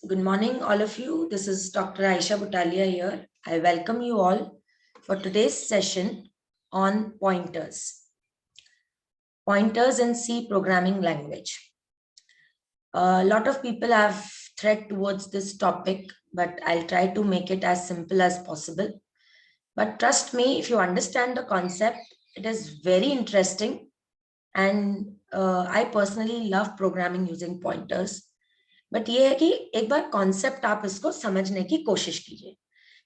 Good morning, all of you. This is Dr. Aisha Butalia here. I welcome you all for today's session on pointers. Pointers in C programming language. A lot of people have thread towards this topic, but I'll try to make it as simple as possible. But trust me, if you understand the concept, it is very interesting. And I personally love programming using pointers. But ये है कि एक बार concept आप इसको समझने की कोशिश कीजिए।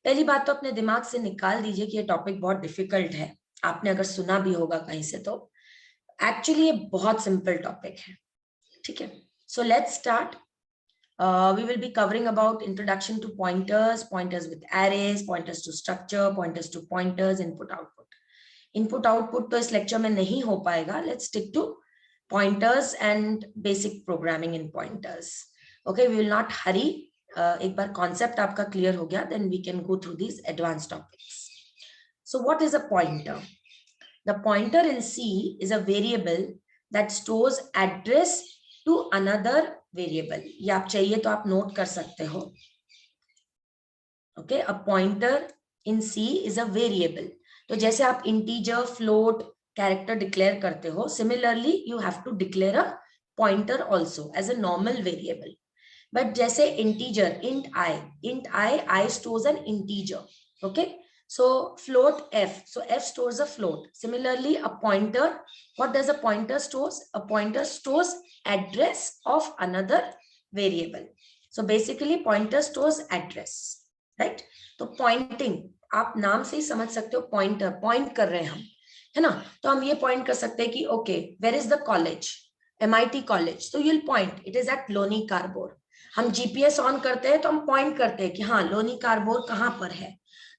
पहली बात तो अपने दिमाग से निकाल दीजिए कि ये टॉपिक बहुत डिफिकल्ट है। आपने अगर सुना भी होगा कहीं से तो एक्चुअली ये बहुत सिंपल टॉपिक है। ठीक है, so let's start. we will be covering about introduction to pointers, pointers with arrays, pointers to structure, pointers to pointers, input output. Input output तो इस लेक्चर में नहीं हो पाएगा। Let's stick to pointers and basic programming in pointers. Okay, we will not hurry. एक बार concept आपका clear हो गया, then we can go through these advanced topics. So what is a pointer? The pointer in C is a variable that stores address to another variable. ये आप चाहिए तो आप note कर सकते हो. Okay, a pointer in C is a variable. तो जैसे आप integer, float, character declare करते हो, similarly you have to declare a pointer also as a normal variable. But जैसे integer, int I stores an integer. Okay, so float f, so f stores a float. Similarly, a pointer, what does a pointer stores? A pointer stores address of another variable. So basically pointer stores address, right? तो pointing आप नाम से ही समझ सकते हो, pointer point कर रहे हैं हम, है ना? तो हम ये point कर सकते हैं कि okay, where is the college? MIT college. So you'll point, it is at Loni Carbor. हम जीपीएस ऑन करते हैं तो हम पॉइंट करते हैं कि हाँ लोनी कार्बोर कहां पर है।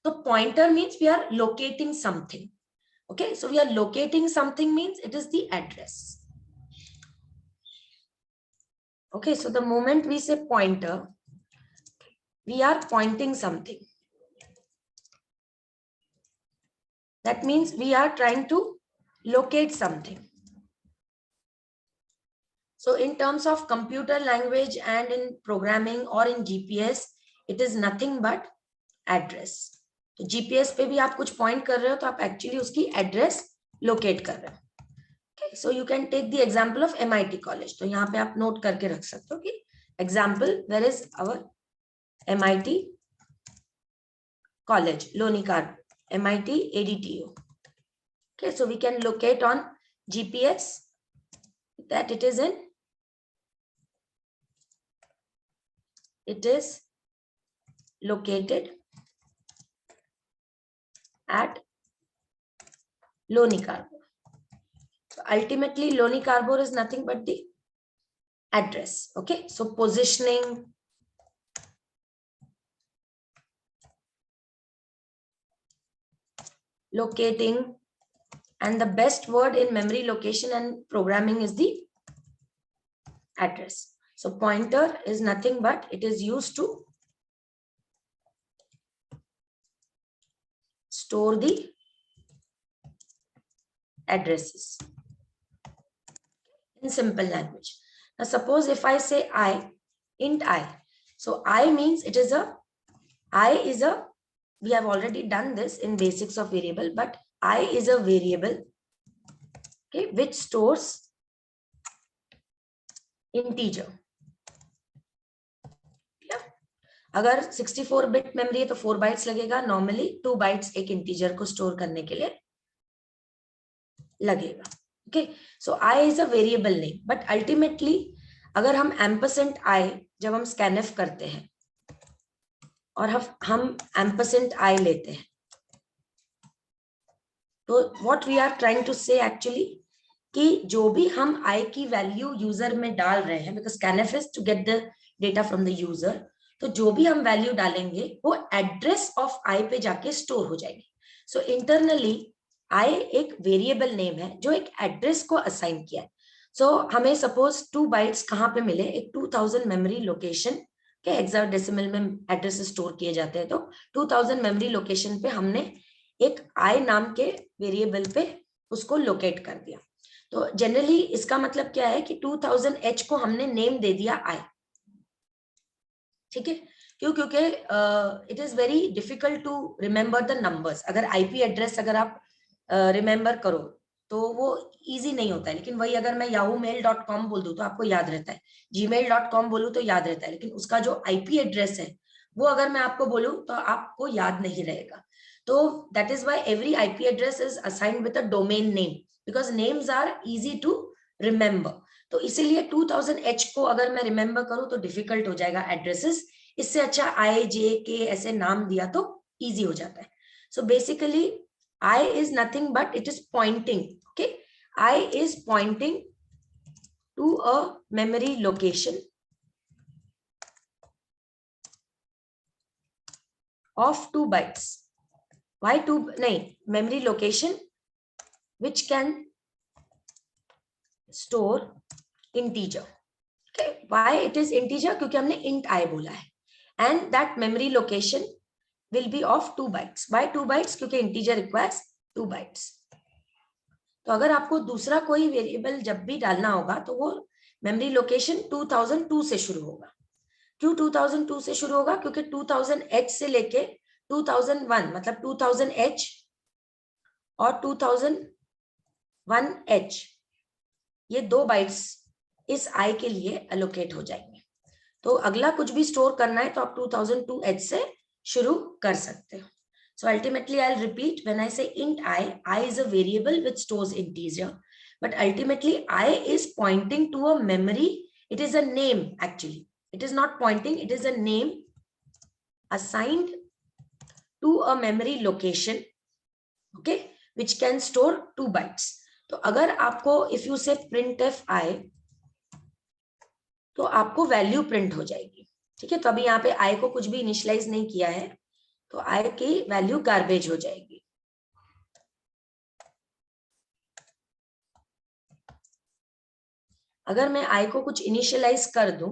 तो pointer means we are locating something. Okay, so we are locating something means it is the address. Okay, so the moment we say pointer, we are pointing something. That means we are trying to locate something. So in terms of computer language and in programming or in GPS, it is nothing but address. तो GPS पे भी आप कुछ point कर रहे हो तो आप एक्चुअली उसकी एड्रेस लोकेट कर रहे हो। Okay, so you can take the example of MIT college. तो यहाँ पे आप नोट करके रख सकते हो कि example, where is our MIT college, Loni Carbor, MIT ADTU. Okay, so we can locate on GPS that it is located at Loni Carbor. So ultimately Loni Carbor is nothing but the address. Okay, so positioning, locating, and the best word in memory location and programming is the address. So pointer is nothing but it is used to store the addresses in simple language. Now suppose if I say int I, so I means it is a, we have already done this in basics of variable, but I is a variable, okay, which stores integer. अगर 64 bit memory है तो 4 bytes लगेगा, normally 2 bytes एक integer को store करने के लिए लगेगा। Okay, so I is a variable name, but ultimately अगर हम एम्परसेंट आई जब हम स्कैनफ करते हैं और हम एम्परसेंट आई लेते हैं तो what we are trying to say actually कि जो भी हम आई की वैल्यू यूजर में डाल रहे हैं, because scanf is to get the data from the user, तो जो भी हम वैल्यू डालेंगे वो एड्रेस ऑफ आई पे जाके स्टोर हो जाएगी। सो इंटरनली आई एक वेरिएबल नेम है जो एक एड्रेस को असाइन किया है। सो हमें सपोज 2 बाइट्स कहाँ पे मिले, एक 2000 मेमोरी लोकेशन के हेक्साडेसिमल में एड्रेस स्टोर किए जाते हैं, तो 2000 मेमोरी लोकेशन पे हमने एक आई नाम के वेरिएबल पे उसको लोकेट कर दिया। तो जनरली इसका मतलब क्या है कि 2000h को हमने नेम दे दिया आई। ठीक है, क्यों? क्योंकि it is very difficult to remember the numbers. अगर आईपी एड्रेस अगर आप रिमेम्बर करो तो वो इजी नहीं होता है, लेकिन वही अगर मैं yahoomail.com बोल दूं तो आपको याद रहता है, gmail.com बोलूं तो याद रहता है, लेकिन उसका जो आईपी एड्रेस है वो अगर मैं आपको बोलूं तो आपको याद नहीं रहेगा। तो that is why every IP address is assigned with a domain name, because names are easy to remember. तो इसीलिए 2000H को अगर मैं रिमेम्बर करूं तो डिफिकल्ट हो जाएगा एड्रेसेस। इससे अच्छा आई जे के ऐसे नाम दिया तो इजी हो जाता है। So basically I is nothing but it is pointing. Okay, I is pointing to a memory location of 2 bytes. Why 2? नहीं, memory location which can store integer. Okay, why it is integer? क्योंकि हमने int I बोला है, and that memory location will be of 2 bytes. Why 2 bytes? क्योंकि integer requires 2 bytes. तो अगर आपको दूसरा कोई वेरिएबल जब भी डालना होगा तो वो मेमोरी लोकेशन 2002 से शुरू होगा। क्यों 2002 से शुरू होगा? क्योंकि 2000H से लेके 2001 मतलब 2000H और 2001H ये 2 बाइट्स इस आई के लिए एलोकेट हो जाएंगे। तो अगला कुछ भी स्टोर करना है तो आप 2002H से शुरू कर सकते हो। So ultimately, I'll repeat, when I say int I is a variable which stores integer, but ultimately I is pointing to a memory. It is a name actually. It is not pointing, it is a name assigned to a memory location, okay, which can store 2 bytes. तो अगर आपको if you say printf I, तो आपको value print हो जाएगी। ठीक है, तो अभी यहाँ पे I को कुछ भी इनिशियलाइज नहीं किया है तो I की वैल्यू गार्बेज हो जाएगी। अगर मैं I को कुछ इनिशियलाइज कर दूं,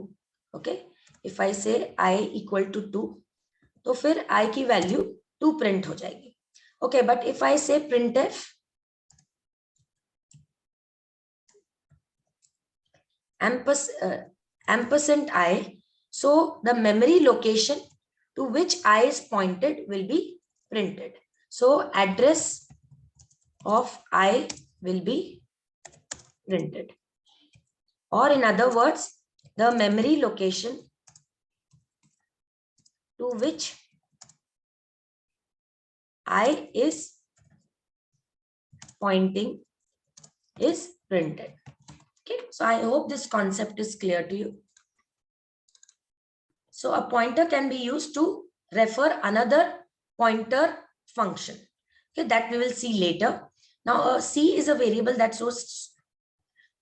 ओके, इफ आई से I इक्वल टू 2, तो फिर I की वैल्यू 2 प्रिंट हो जाएगी। ओके, बट इफ आई से printf ampersand I, so the memory location to which I is pointed will be printed. So address of I will be printed, or in other words, the memory location to which I is pointing is printed. Okay, so I hope this concept is clear to you. So a pointer can be used to refer another pointer function. Okay, that we will see later. Now C is a variable that stores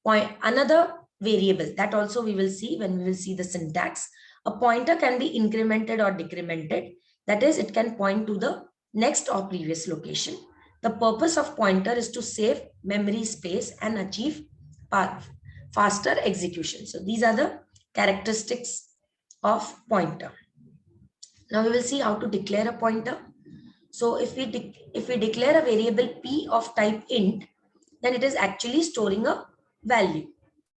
another variable, that also we will see when we will see the syntax. A pointer can be incremented or decremented. That is, it can point to the next or previous location. The purpose of pointer is to save memory space and achieve faster execution. So these are the characteristics of pointer. Now we will see how to declare a pointer. So if we declare a variable p of type int, then it is actually storing a value.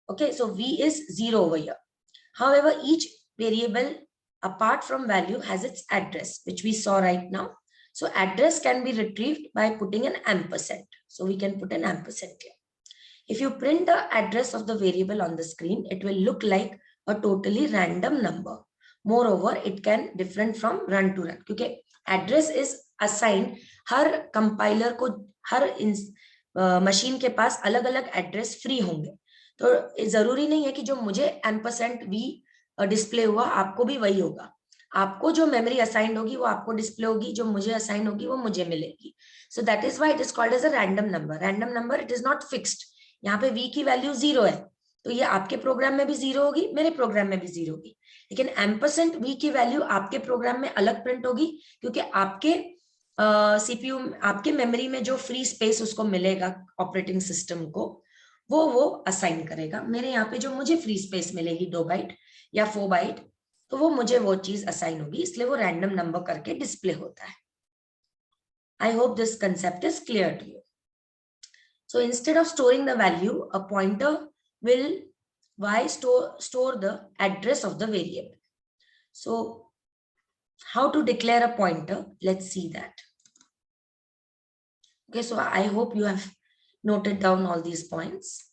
Okay, so v is 0 over here. However, each variable apart from value has its address, which we saw right now. So address can be retrieved by putting an ampersand. So we can put an ampersand here. If you print the address of the variable on the screen, it will look like a totally random number. Moreover, it can different from run to run, क्योंकि address is assigned, her compiler को हर machine के पास अलग अलग address free होंगे। तो जरूरी नहीं है कि जो मुझे एम्परसेंट वी डिस्प्ले हुआ आपको भी वही होगा। आपको जो मेमोरी असाइन होगी वो आपको डिस्प्ले होगी, जो मुझे असाइन होगी वो मुझे मिलेगी। So that is why it is called as a random number. Random number, it is not fixed. यहाँ पे v की वैल्यू 0 है तो ये आपके प्रोग्राम में भी 0 होगी, मेरे प्रोग्राम में भी 0 होगी। लेकिन एम्परसेंट v की वैल्यू आपके प्रोग्राम में अलग प्रिंट होगी, क्योंकि आपके सीपीयू आपके मेमोरी में जो फ्री स्पेस उसको मिलेगा ऑपरेटिंग सिस्टम को, वो असाइन करेगा। मेरे यहाँ पे जो मुझे फ्री स्पेस मिलेगी 2 बाइट या 4 बाइट, तो वो मुझे वो चीज असाइन होगी, इसलिए वो रैंडम नंबर करके डिस्प्ले होता है। I hope this concept is clear to you. So instead of storing the value, a pointer will store the address of the variable. So how to declare a pointer, let's see that. Okay, so I hope you have noted down all these points.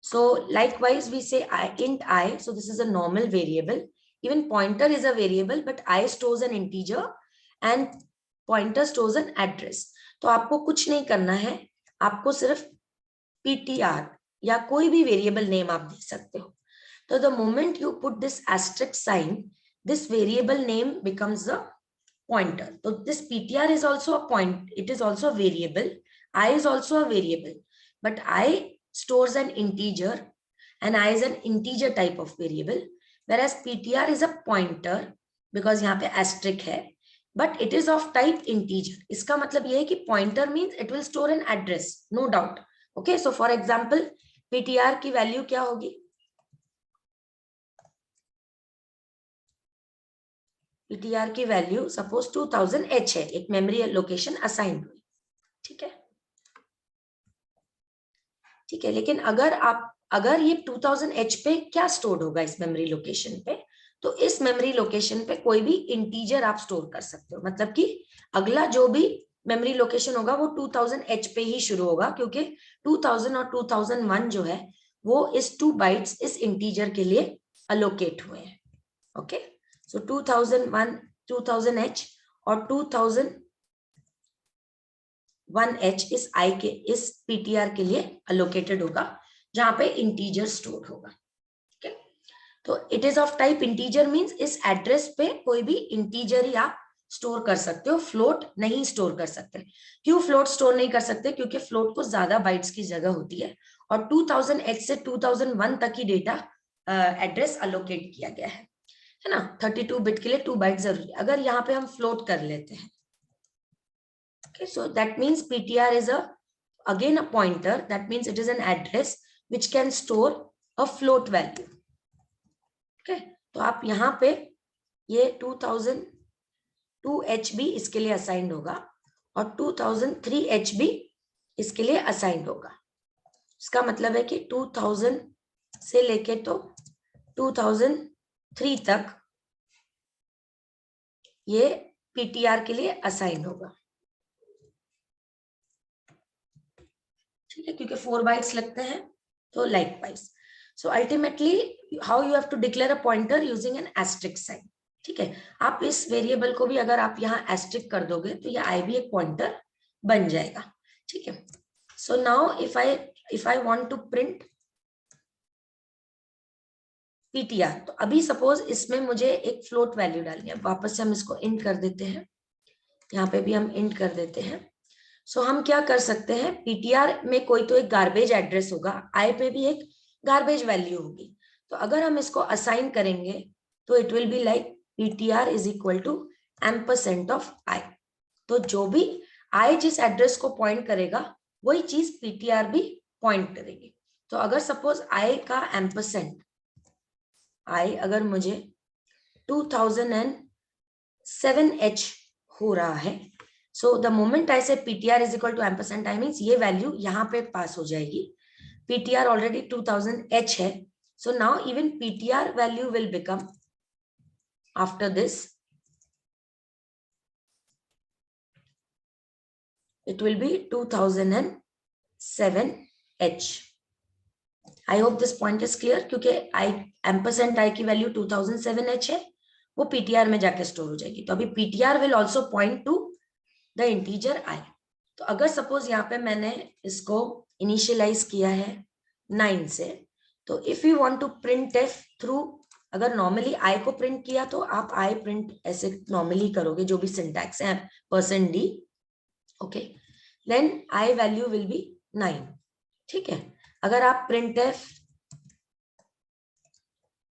So likewise we say int I, so this is a normal variable. Even pointer is a variable, but I stores an integer and pointer stores an address. तो आपको कुछ नहीं करना है, आपको सिर्फ ptr या कोई भी वेरिएबल नेम आप दे सकते हो. So the moment you put this asterisk sign, this variable name becomes the pointer. So this ptr is also a point, it is also a variable. I is also a variable, but I stores an integer and I is an integer type of variable, whereas ptr is a pointer because यहाँ पे asterisk है, but it is of type integer. इसका मतलब ये है कि pointer means it will store an address, no doubt. Okay, so for example ptr की value क्या होगी? ptr की वैल्यू सपोज 2000h है, एक मेमोरी लोकेशन असाइन हुई. ठीक है, ठीक है. लेकिन अगर ये 2000h पे क्या स्टोर होगा इस मेमोरी लोकेशन पे, तो इस मेमोरी लोकेशन पे कोई भी इंटीजर आप स्टोर कर सकते हो. मतलब कि अगला जो भी मेमोरी लोकेशन होगा वो 2000h पे ही शुरू होगा, क्योंकि 2000 और 2001 जो है वो इस 2 बाइट्स इस इंटीजर के लिए अलोकेट हुए हैं. ओके, सो 2001 2000h और 2001h इस आई के इस पीटीआर के लिए अलोकेटेड होगा, जहां पे इंटीजर स्टोर होगा. ठीक है, तो it is of type integer means इस एड्रेस पे कोई भी इंटीजर ही आप स्टोर कर सकते हो, फ्लोट नहीं स्टोर कर सकते. क्यों फ्लोट स्टोर नहीं कर सकते? क्योंकि फ्लोट को ज्यादा बाइट्स की जगह होती है और 2000h से 2001 तक ही डेटा एड्रेस अलोकेट किया गया है ना. 32 बिट के लिए 2 बाइट जरूरी. अगर यहाँ पे हम फ्लोट कर लेते हैं, okay, so that means ptr is again a pointer, that means it is an address which can store a float value. Okay, तो आप यहाँ पे ये 2002h भी इसके लिए असाइंड होगा और 2003h भी इसके लिए असाइंड होगा. इसका मतलब है कि 2000 से लेके तो 2003 तक ये पीटीआर के लिए असाइन होगा. ठीक है, क्योंकि 4 बाइट्स लगते हैं. तो likewise, so ultimately how you have to declare a pointer using an asterisk sign. ठीक है, आप इस वेरिएबल को भी अगर आप यहाँ एस्टेरिक कर दोगे तो ये आई भी एक पॉइंटर बन जाएगा. ठीक है, so now if I want to print PTR, तो अभी सपोज इसमें मुझे एक फ्लोट वैल्यू डालनी है. वापस से हम इसको इंट कर देते हैं, यहाँ पे भी हम इंट कर देते हैं. सो हम क्या कर सकते हैं, पीटीआर में कोई तो एक गार्बेज एड्रेस होगा, आई पे भी एक गार्बेज वैल्यू होगी. तो अगर हम इसको असाइन करेंगे तो it will be like PTR is equal to ampersand of i. तो जो भी आई जिस एड्रेस को पॉइंट करेगा वही चीज पीटीआर भी पॉइंट करेगी. तो अगर सपोज आई का एम्परसेंट आई अगर मुझे 2007h हो रहा है, so the moment I say PTR is equal to ampersand I means ये वैल्यू यहाँ पे पास हो जाएगी. PTR already 2000h है, so now even PTR value will become after this, it will be 2007h. I hope this point is clear, क्योंकि I ampersand I की value 2007h है, वो PTR में जाके स्टोर हो जाएगी. तो अभी PTR will also point to the integer i. तो अगर सपोज यहाँ पे मैंने इसको इनिशियलाइज किया है 9 से, तो if you want to printf through, अगर नॉर्मली आई को प्रिंट किया तो आप आई प्रिंट ऐसे नॉर्मली करोगे, जो भी सिंटैक्स है %d. Okay, then I value will be 9. ठीक है, अगर आप प्रिंट एफ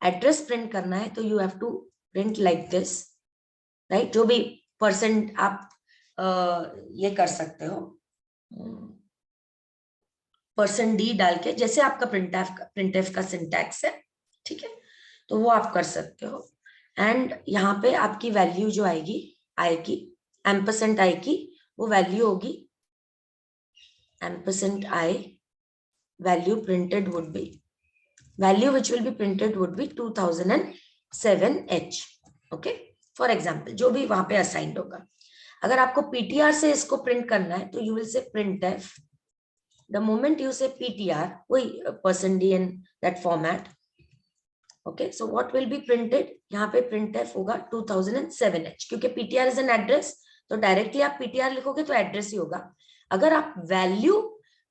एड्रेस प्रिंट करना है तो you have to print like this, right. जो भी % आप ये कर सकते हो %d डाल के, जैसे आपका प्रिंटफ का सिंटैक्स है. ठीक है, तो वो आप कर सकते हो. एंड यहाँ पे आपकी वैल्यू जो आएगी आई की, एम्परसेंट आई की, वो वैल्यू होगी ampersand I value printed would be value which will be printed would be 2007H. Okay, for example जो भी वहां पे असाइंड होगा. अगर आपको पीटीआर से इसको प्रिंट करना है तो you will say printf. The moment you say PTR, वही percent D in that format. Okay, so what will be printed, यहाँ पे प्रिंट एफ होगा 2007H, क्योंकि पीटीआर इज एन एड्रेस, तो डायरेक्टली आप पीटीआर लिखोगे तो एड्रेस ही होगा. अगर आप value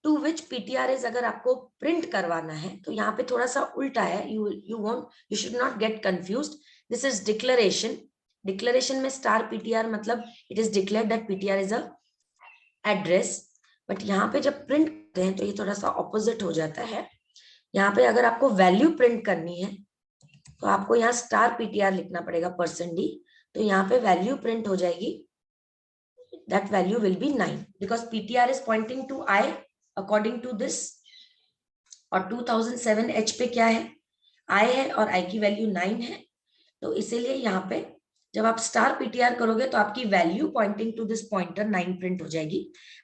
to which PTR is अगर आपको प्रिंट करवाना है तो यहाँ पे थोड़ा सा उल्टा है. You should not gate confused. This is declaration. Declaration में स्टार पीटीआर मतलब it is declared that PTR is a address. But यहाँ पे जब प्रिंट करते हैं तो ये थोड़ा सा ऑपोजिट हो जाता है. यहाँ पे अगर आपको वैल्यू प्रिंट करनी है तो आपको यहाँ स्टार पीटीआर लिखना पड़ेगा परसेंट डी. तो यहाँ पे वैल्यू प्रिंट हो जाएगी. that value will be 9 because PTR is pointing to I according to this. और 2007H पे क्या है, I है और I की वैल्यू 9 है. तो इसीलिए यहाँ पे जब आप स्टार पीटीआर करोगे तो आपकी value pointing to this pointer 9 print हो जाएगी.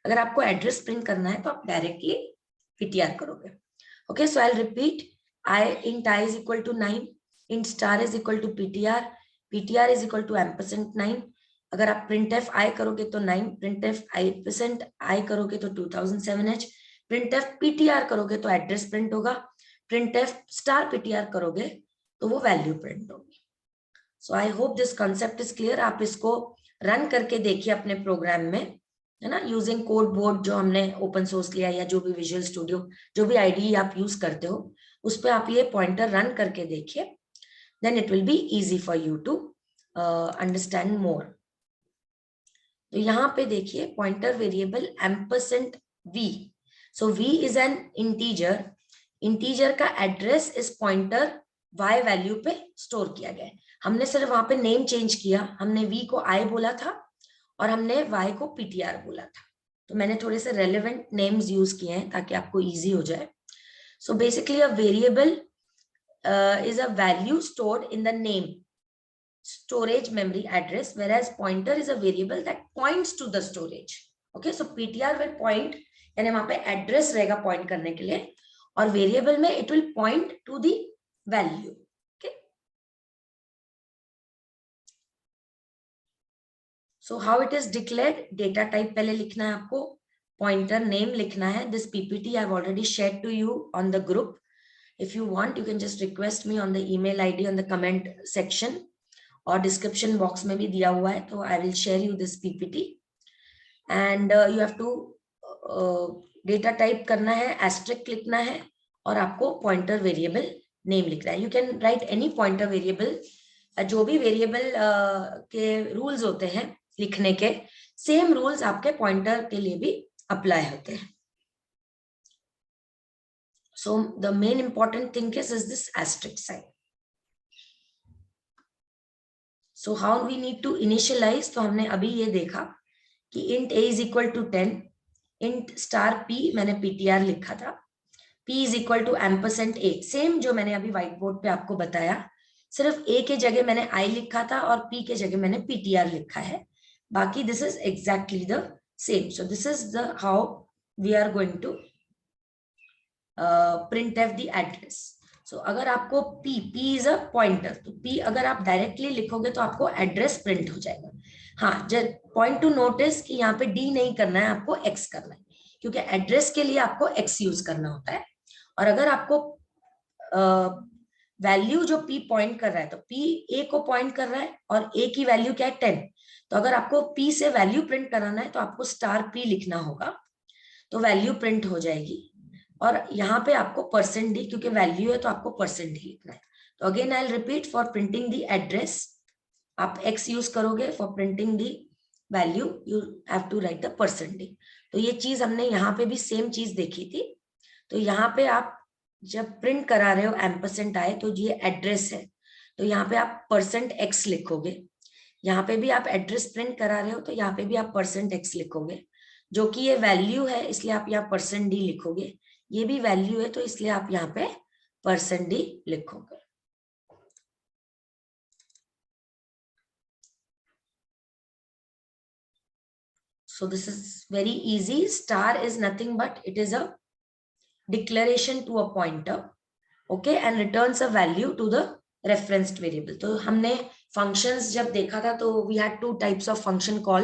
अगर आपको एड्रेस प्रिंट करना है तो आप डायरेक्टली पीटीआर करोगे. Okay, so I repeat. I int I is equal to 9, int star is equal to PTR, PTR is equal to ampersand 9. अगर आप प्रिंट एफ आई करोगे तो 9, printf i percent i करोगे तो 2007H, printf PTR करोगे तो address प्रिंट होगा, प्रिंट एफ स्टार पीटीआर करोगे तो वो वैल्यू प्रिंट होगी. So I hope this concept is clear. आप इसको रन करके देखिए अपने प्रोग्राम में, है ना, यूजिंग कोड बोर्ड जो हमने ओपन सोर्स लिया या जो भी विजुअल स्टूडियो जो भी आईडी आप यूज करते हो उस पर आप ये पॉइंटर रन करके देखिए. Then it will be easy for you to understand more. तो यहाँ पे देखिए pointer variable ampersand V. So V is an integer. Integer का एड्रेस इस पॉइंटर y वैल्यू पे स्टोर किया गया है. हमने सिर्फ वहां पे नेम चेंज किया. हमने v को i बोला था और हमने y को ptr बोला था. तो मैंने थोड़े से रेलेवेंट नेम्स यूज किए हैं ताकि आपको इजी हो जाए. So basically a variable is a value stored in the name storage memory address, whereas pointer is a variable that points to the storage. Okay, so ptr will point, यानी वहां पे address रहेगा point करने के लिए, और variable में it will point to the value. Okay, so how it is declared. Data type पहले लिखना है आपको, पॉइंटर नेम लिखना है. This PPT I have already shared to you on the group. If you want, you can just request me on the email ID on the comment section और description box में भी दिया हुआ है. तो I will share you this PPT and you have to data type करना है, asterisk लिखना है और आपको पॉइंटर वेरिएबल नेम लिखना है. You can write any pointer variable. जो भी वेरिएबल के रूल्स होते हैं लिखने के, सेम रूल्स आपके पॉइंटर के लिए भी अप्लाई होते हैं. So the main important thing is this asterisk sign. So how we need to initialize. तो हमने अभी ये देखा कि int a is equal to 10, int star p मैंने ptr लिखा था, p is equal to ampersand a, same जो मैंने अभी व्हाइट बोर्ड पे आपको बताया, सिर्फ a के जगह मैंने I लिखा था और p के जगह मैंने ptr लिखा है. बाकी this is exactly the same. So this is the how we are going to print f the address. So अगर आपको p is a pointer, तो p अगर आप डायरेक्टली लिखोगे तो आपको एड्रेस प्रिंट हो जाएगा. हाँ, जब पॉइंट टू नोटिस कि यहाँ पे d नहीं करना है, आपको x करना है, क्योंकि एड्रेस के लिए आपको x यूज करना होता है. और अगर आपको वैल्यू जो p पॉइंट कर रहा है तो p a को पॉइंट कर रहा है और a की वैल्यू क्या है 10. तो अगर आपको p से वैल्यू प्रिंट कराना है तो आपको स्टार p लिखना होगा, तो वैल्यू प्रिंट हो जाएगी. और यहाँ पे आपको परसेंट डी, क्योंकि वैल्यू है तो आपको परसेंट डी लिखना है. तो again I will repeat, for printing the address आप x यूज करोगे, for printing the value you have to write the percent D. तो ये चीज हमने यहाँ पे भी सेम चीज देखी थी. तो यहाँ पे आप जब प्रिंट करा रहे हो एम्परसेंट आए तो ये एड्रेस है, तो यहाँ पे आप परसेंट x लिखोगे. यहाँ पे भी आप एड्रेस प्रिंट करा रहे हो तो यहाँ पे भी आप परसेंट x लिखोगे. जो कि ये वैल्यू है इसलिए आप यहाँ परसेंट डी लिखोगे. ये भी वैल्यू है तो इसलिए आप यहाँ पे परसेंट डी लिखोगे. So this is very easy. Star is nothing but it is a declaration to a pointer. Okay, and returns a value to the referenced variable. तो हमने फंक्शंस जब देखा था तो we had two types of function call,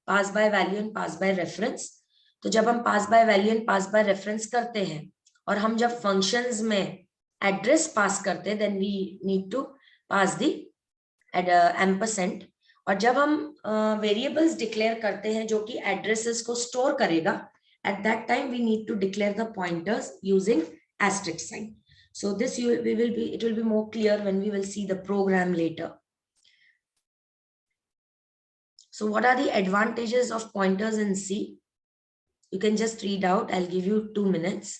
pass by value and pass by reference. तो जब हम pass by value and pass by reference करते हैं और हम जब फंक्शंस में एड्रेस पास करते हैं, then we need to pass the ampersand. और जब हम वेरिएबल्स डिक्लेयर करते हैं जो कि एड्रेसेस को स्टोर करेगा, at that time we need to declare the pointers using asterisk sign. So this it will be more clear when we will see the program later. So what are the advantages of pointers in C? You can just read out. I'll give you 2 minutes.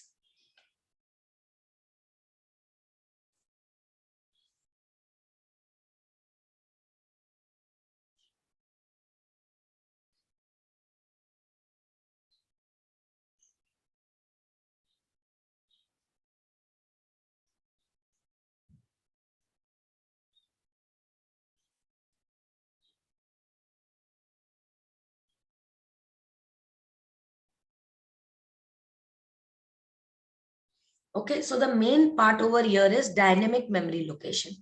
Okay, so the main part over here is dynamic memory location.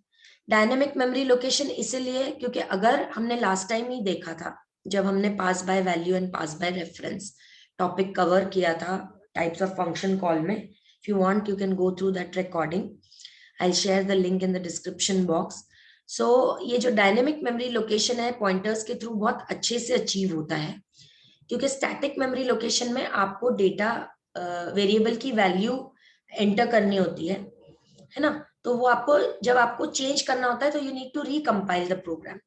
Dynamic memory location इसीलिए क्योंकि अगर हमने last time ही देखा था जब हमने pass by value and pass by reference topic cover किया था टाइप्स ऑफ फंक्शन कॉल में, if you want you can go through that recording, I share the link in the description box. So ये जो dynamic memory location है pointers के through बहुत अच्छे से अचीव होता है, क्योंकि स्टैटिक मेमोरी लोकेशन में आपको डेटा वेरिएबल की वैल्यू एंटर करनी होती है ना, तो वो आपको जब आपको चेंज करना होता है तो you need to recompile the program.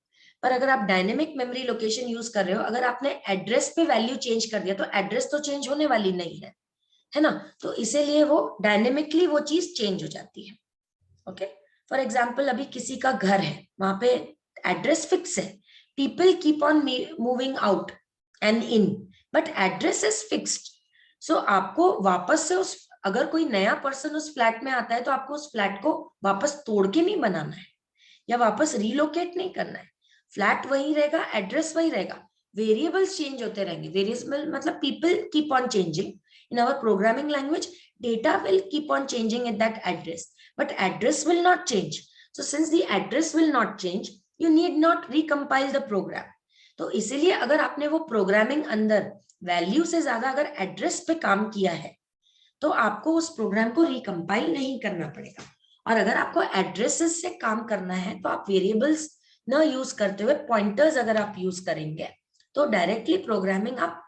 पर अगर आप डायनेमिक मेमोरी लोकेशन यूज कर रहे हो, अगर आपने एड्रेस पे वैल्यू चेंज कर दिया तो एड्रेस तो चेंज होने वाली नहीं है ना, तो इसीलिए वो डायनेमिकली वो चीज चेंज हो जाती है। ओके, फॉर एग्जाम्पल अभी किसी का घर है, वहां पे एड्रेस फिक्स है, people keep on moving out and in, but address is fixed. So आपको वापस से उस अगर कोई नया पर्सन उस फ्लैट में आता है तो आपको उस फ्लैट को वापस तोड़ के नहीं बनाना है या वापस रिलोकेट नहीं करना है, फ्लैट वही रहेगा, एड्रेस वही रहेगा, वेरिएबल्स चेंज होते रहेंगे। वेरिएबल मतलब people keep on changing, in our programming language data will keep on changing at that address, but address will not change. So since the address will not change, you need not recompile the program. तो इसीलिए अगर आपने वो programming अंदर value से ज्यादा अगर address पे काम किया है तो आपको उस प्रोग्राम को रिकम्पाइल नहीं करना पड़ेगा। और अगर आपको एड्रेसेस से काम करना है तो आप वेरिएबल्स न यूज करते हुए पॉइंटर्स अगर आप यूज करेंगे तो डायरेक्टली प्रोग्रामिंग आप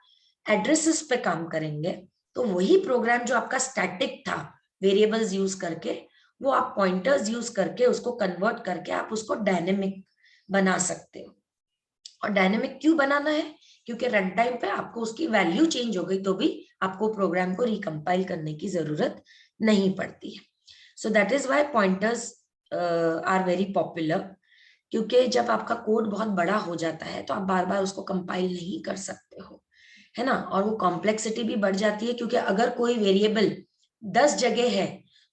एड्रेसेस पे काम करेंगे, तो वही प्रोग्राम जो आपका स्टैटिक था वेरिएबल्स यूज करके, वो आप पॉइंटर्स यूज करके उसको कन्वर्ट करके आप उसको डायनेमिक बना सकते हो। और डायनेमिक क्यों बनाना है, क्योंकि रन टाइम पे आपको उसकी वैल्यू चेंज हो गई तो भी आपको प्रोग्राम को रिकम्पाइल करने की जरूरत नहीं पड़ती है। So that is why pointers are very popular, क्योंकि जब आपका कोड बहुत बड़ा हो जाता है तो आप बार बार उसको कंपाइल नहीं कर सकते हो, है ना, और वो कॉम्प्लेक्सिटी भी बढ़ जाती है, क्योंकि अगर कोई वेरिएबल 10 जगह है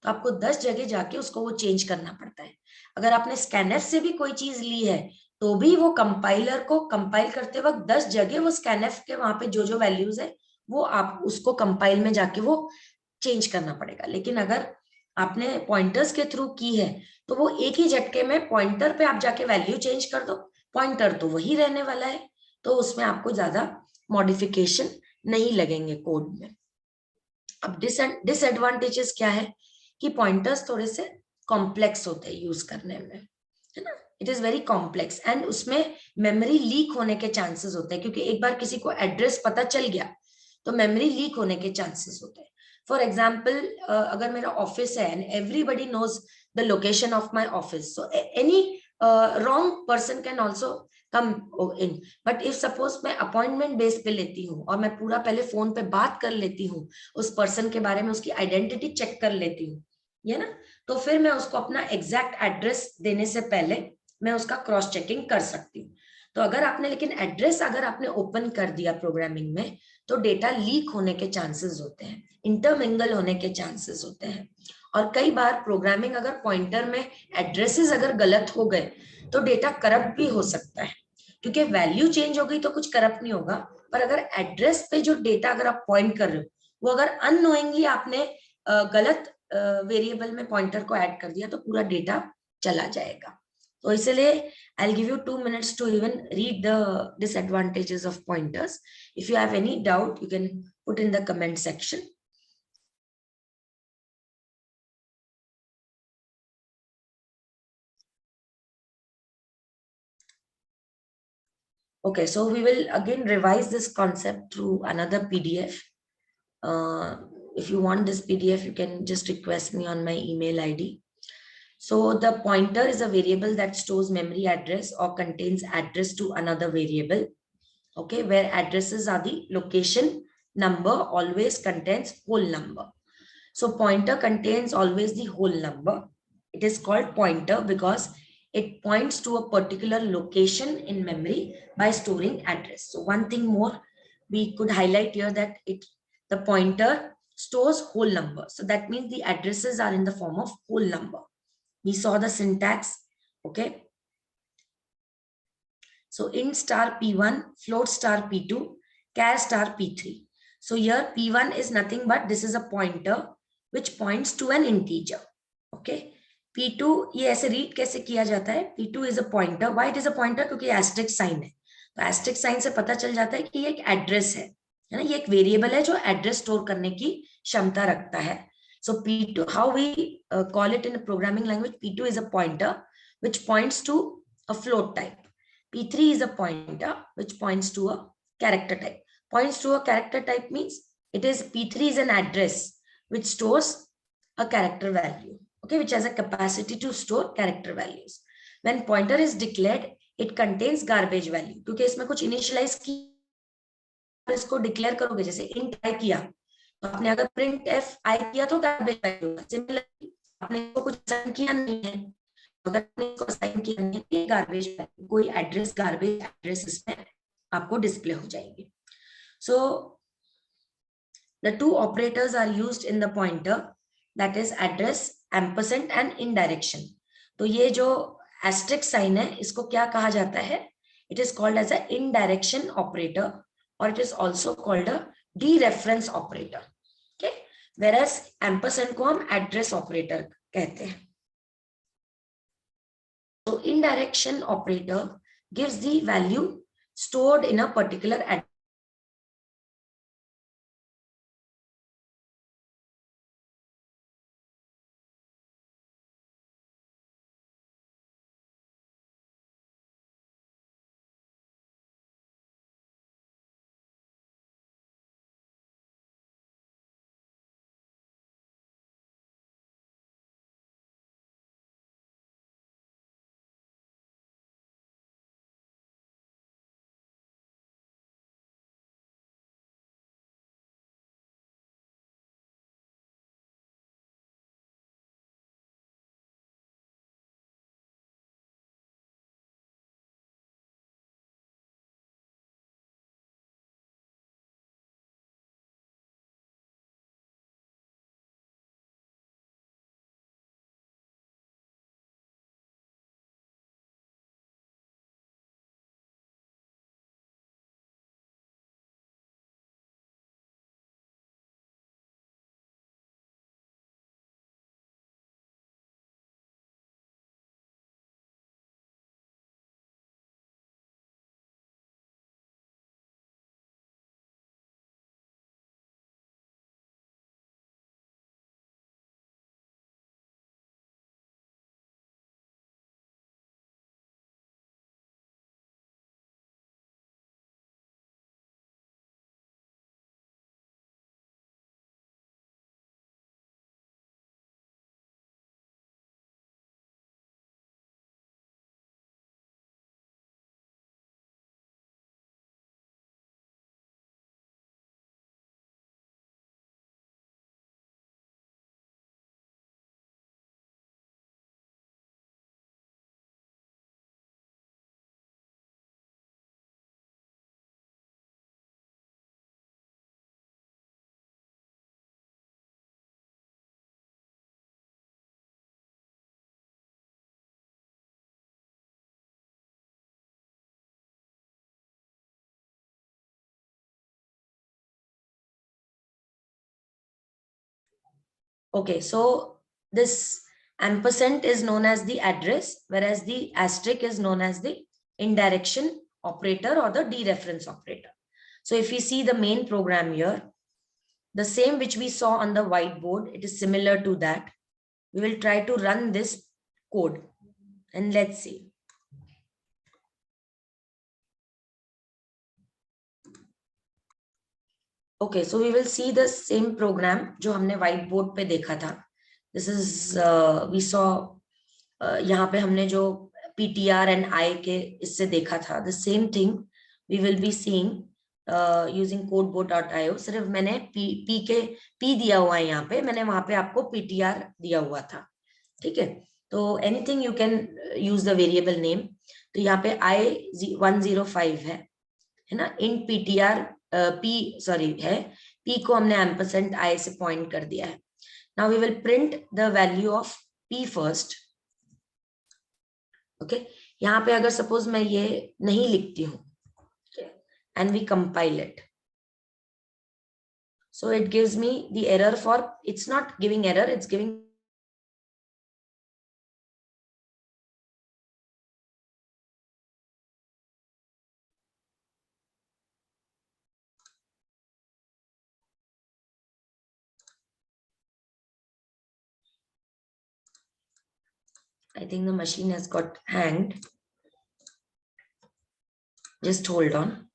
तो आपको 10 जगह जाके उसको वो चेंज करना पड़ता है। अगर आपने स्कैनफ से भी कोई चीज ली है तो भी वो कंपाइलर को कंपाइल करते वक्त 10 जगह वो स्कैनफ के वहां पे जो जो वैल्यूज है वो आप उसको कंपाइल में जाके वो चेंज करना पड़ेगा। लेकिन अगर आपने पॉइंटर्स के थ्रू की है तो वो एक ही झटके में पॉइंटर पे आप जाके वैल्यू चेंज कर दो, पॉइंटर तो वही रहने वाला है, तो उसमें आपको ज्यादा मॉडिफिकेशन नहीं लगेंगे कोड में। अब डिसएडवांटेजेस क्या है कि पॉइंटर्स थोड़े से कॉम्प्लेक्स होते हैं यूज करने में, है ना, it is very complex and उसमें मेमोरी लीक होने के चांसेस होते हैं, क्योंकि एक बार किसी को एड्रेस पता चल गया तो मेमोरी लीक होने के चांसेस होते हैं। फॉर एग्जाम्पल अगर मेरा ऑफिस है and everybody knows the location of my office, so any wrong person can also come in, but if suppose मैं अपॉइंटमेंट बेस पे लेती हूँ और मैं पूरा पहले फोन पे बात कर लेती हूँ उस पर्सन के बारे में, उसकी आइडेंटिटी चेक कर लेती हूँ, ये ना, तो फिर मैं उसको अपना एग्जैक्ट एड्रेस देने से पहले मैं उसका क्रॉस चेकिंग कर सकती हूँ। तो अगर आपने लेकिन एड्रेस अगर आपने ओपन कर दिया प्रोग्रामिंग में तो डेटा लीक होने के चांसेस होते हैं, इंटरमिंगल होने के चांसेस होते हैं, और कई बार प्रोग्रामिंग अगर पॉइंटर में एड्रेसेस अगर गलत हो गए तो डेटा करप्ट भी हो सकता है, क्योंकि वैल्यू चेंज हो गई तो कुछ करप्ट नहीं होगा, पर अगर एड्रेस पे जो डेटा अगर आप पॉइंट कर रहे हो वो अगर अननोइंगली आपने गलत वेरिएबल में पॉइंटर को ऐड कर दिया तो पूरा डेटा चला जाएगा। तो इसलिए I'll give you 2 minutes to even read the disadvantages of pointers. If you have any doubt, you can put in the comment section. Okay, so we will again revise this concept through another PDF. If you want this PDF, you can just request me on my email ID. So the pointer is a variable that stores memory address or contains address to another variable. Okay, where addresses are the location, number always contains whole number. So pointer contains always the whole number. It is called pointer because it points to a particular location in memory by storing address. So one thing more we could highlight here that the pointer stores whole number. So that means the addresses are in the form of whole number. We saw the syntax. Okay. So int star P1, float star P2, char star P3. So here P1 is nothing but this is a pointer which points to an integer. Okay. P2 ये ऐसे read कैसे किया जाता है? P2 is a pointer. Why it is a pointer? क्योंकि asterisk sign है. तो asterisk sign से पता चल जाता है कि ये एक एड्रेस है ना, ये एक वेरिएबल है जो एड्रेस स्टोर करने की क्षमता रखता है. So P2, how we call it in a programming language, P2 is a pointer which points to a float type. P3 is a pointer which points to a character type. Points to a character type means P3 is an address which stores a character value, okay, which has a capacity to store character values. When pointer is declared, it contains garbage value. क्योंकि इसमें कुछ initialize की, इसको declare करोगे, जैसे int i किया, तो आपने अगर print f i किया तो garbage value होगा. Similarly, आपने इसको कुछ assign किया नहीं है, अगर आपने इसको assign किया नहीं है, ये garbage value, कोई address garbage address इसमें आपको display हो जाएगी. So the two operators are used in the pointer, that is address, ampersand and indirection. तो ये जो asterisk sign है इसको क्या कहा जाता है? It is called as an indirection operator, or it is also called a dereference operator. Okay, whereas ampersand को हम address operator कहते हैं. So indirection operator gives the value stored in a particular address. Okay, so this ampersand is known as the address, whereas the asterisk is known as the indirection operator or the dereference operator. So if we see the main program here, the same which we saw on the whiteboard, it is similar to that. We will try to run this code and let's see. Okay, so we will see the same program जो हमने whiteboard पे देखा था. This is we saw यहाँ पे हमने जो PTR and I के इससे देखा था. The same thing we will be seeing using codeboard.io. सिर्फ मैंने P दिया हुआ है यहाँ पे, मैंने वहां पे आपको PTR दिया हुआ था. ठीक है, तो anything you can use the variable name. तो यहाँ पे I105 है ना. इन PTR P सॉरी है, P को हमने एम्परसेंड I से पॉइंट कर दिया है. Now we will print the value of P first. Okay, यहाँ पे अगर सपोज मैं ये नहीं लिखती हूँ and we compile it, so it gives me the error for, it's not giving error, it's giving I think the machine has got hanged. Just hold on.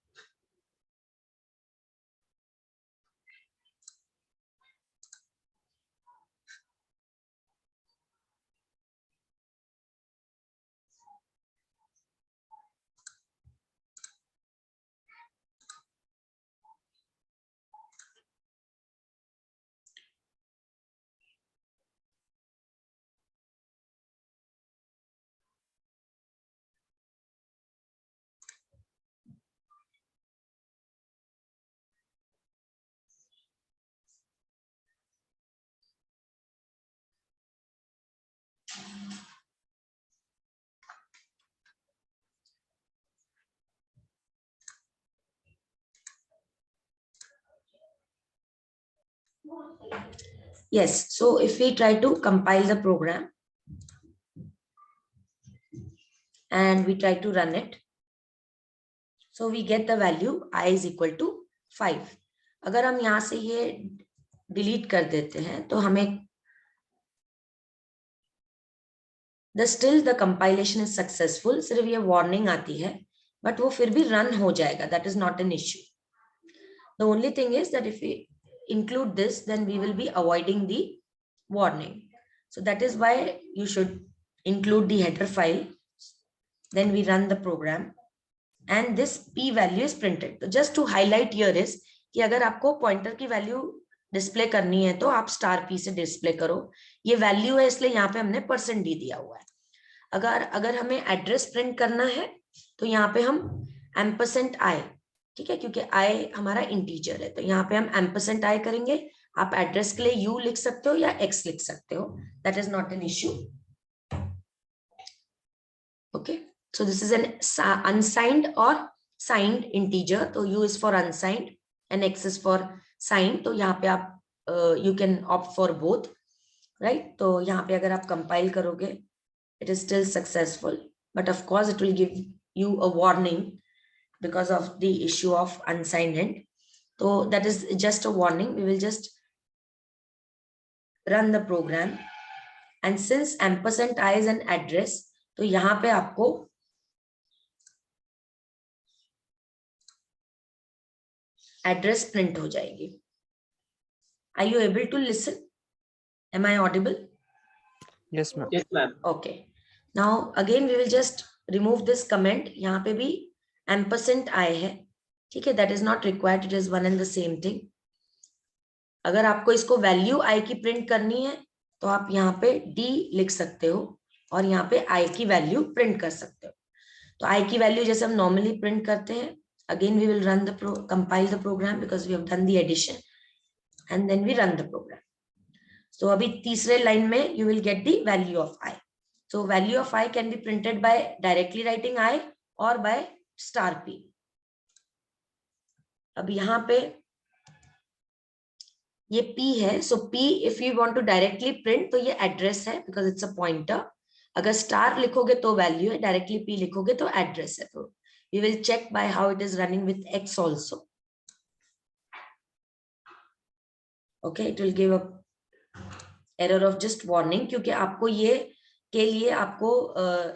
Yes, so if we try to compile the program and we try to run it, so we get the value I is equal to 5. अगर हम यहाँ से ये delete कर देते हैं तो हमें the still the compilation is successful, सिर्फ ये warning आती है, but वो फिर भी run हो जाएगा, that is not an issue. The only thing is that if we include this, then we will be avoiding the warning. So that is why you should include the header file. Then we run the program and this P value is printed. So just to highlight here is कि अगर आपको pointer की value display करनी है तो आप star P से display करो. ये वैल्यू है इसलिए यहाँ पे हमने %d दिया हुआ है. अगर हमें एड्रेस प्रिंट करना है तो यहाँ पे हम %i, ठीक है, क्योंकि I हमारा इंटीजर है, तो यहाँ पे हम %i करेंगे. आप एड्रेस के लिए U लिख सकते हो या X लिख सकते हो, that is not an issue. Okay, so this is an unsigned or signed integer. तो U is for unsigned and X is for signed. तो यहाँ पे आप you can opt for both, right? तो यहाँ पे अगर आप compile करोगे, it is still successful, but of course it will give you a warning because of the issue of unsigned end. So that is just a warning. We will just run the program, and since %i is an address, तो यहाँ पे आपको address print हो जाएगी. Are you able to listen? Am I audible? Yes, ma'am. Yes, ma'am. Okay. Now again we will just remove this comment. यहाँ पे भी %i है, ठीक है, that is not required. It is one and the same thing. अगर आपको इसको value I की प्रिंट करनी है तो आप यहाँ पे D लिख सकते हो और यहाँ पे I की वैल्यू प्रिंट कर सकते हो. तो I की वैल्यू जैसे हम नॉर्मली प्रिंट करते हैं, again we will run the compile the program because we have done the addition and then we run the program. So अभी तीसरे लाइन में you will get the value of I. So value of I can be printed by directly writing I or by $P. अब यहाँ पे ये P है, so P if you want to directly print तो ये address है because it's a pointer. अगर star लिखोगे तो वैल्यू है, डायरेक्टली P लिखोगे तो एड्रेस है. तो we will check by how it is running with X also. Okay, it will give a error of just warning क्योंकि आपको ये के लिए आपको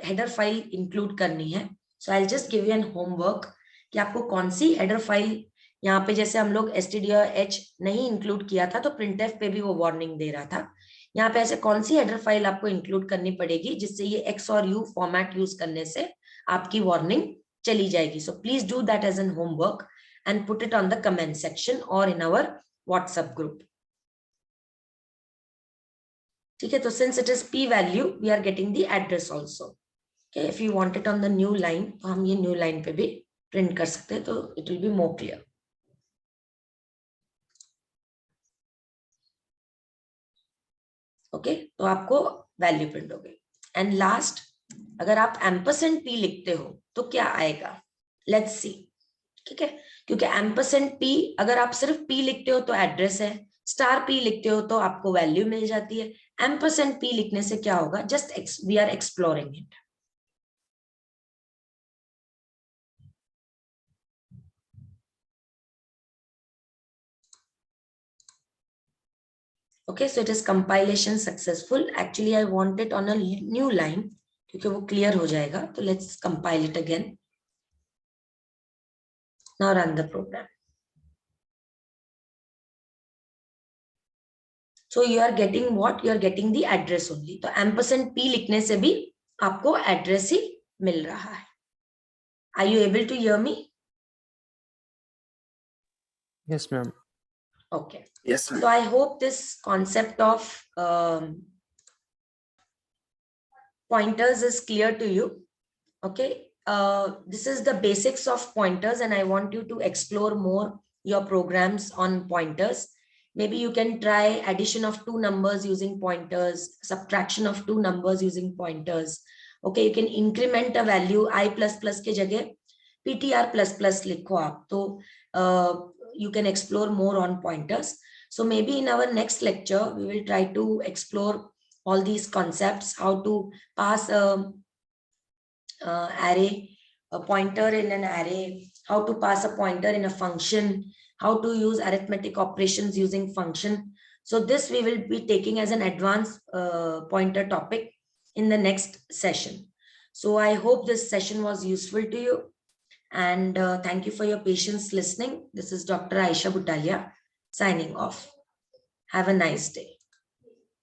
हेडर फाइल इंक्लूड करनी है. So I will just give you an homework कि आपको कौन सी हेडर फाइल, यहाँ पे जैसे हम लोग stdh नहीं इंक्लूड किया था तो printf पे भी वो वार्निंग दे रहा था. यहाँ पे ऐसे कौन सी हेडर फाइल आपको इंक्लूड करनी पड़ेगी जिससे ये x और u फॉर्मेट यूज करने से आपकी वार्निंग चली जाएगी. So please do that as an homework and put it on the comment section और इन आवर व्हाट्सएप ग्रुप. ठीक है, तो since it is p value we are getting the address also. Okay, if you want it on the new line तो हम ये new line पे भी print कर सकते हैं, तो it will be more clear. Okay, तो आपको वैल्यू प्रिंट हो गई. एंड लास्ट, अगर आप एम्परसेंड p लिखते हो तो क्या आएगा, लेट्स सी. ठीक है, क्योंकि एम्परसेंड p अगर आप सिर्फ p लिखते हो तो एड्रेस है, स्टार p लिखते हो तो आपको वैल्यू मिल जाती है. एम्परसेंड p लिखने से क्या होगा, just we are exploring it. Okay, so it is compilation successful. Actually, I want it on a new line क्योंकि वो clear हो जाएगा. तो let's compile it again. Now run the program. So you are getting what? You are getting the address only. तो ampersand p लिखने से भी आपको address ही मिल रहा है. Are you able to hear me? Yes, ma'am. Okay. Yes, sir. So I hope this concept of pointers is clear to you. Okay. This is the basics of pointers and I want you to explore more your programs on pointers. Maybe you can try addition of two numbers using pointers, subtraction of two numbers using pointers. Okay, you can increment a value I++ के जगह PTR++ लिखो आप. तो you can explore more on pointers. So maybe in our next lecture, we will try to explore all these concepts, how to pass a array, a pointer in an array, how to pass a pointer in a function, how to use arithmetic operations using function. So this we will be taking as an advanced pointer topic in the next session. So I hope this session was useful to you. And thank you for your patience listening. This is Dr. Aisha Butalia signing off. Have a nice day.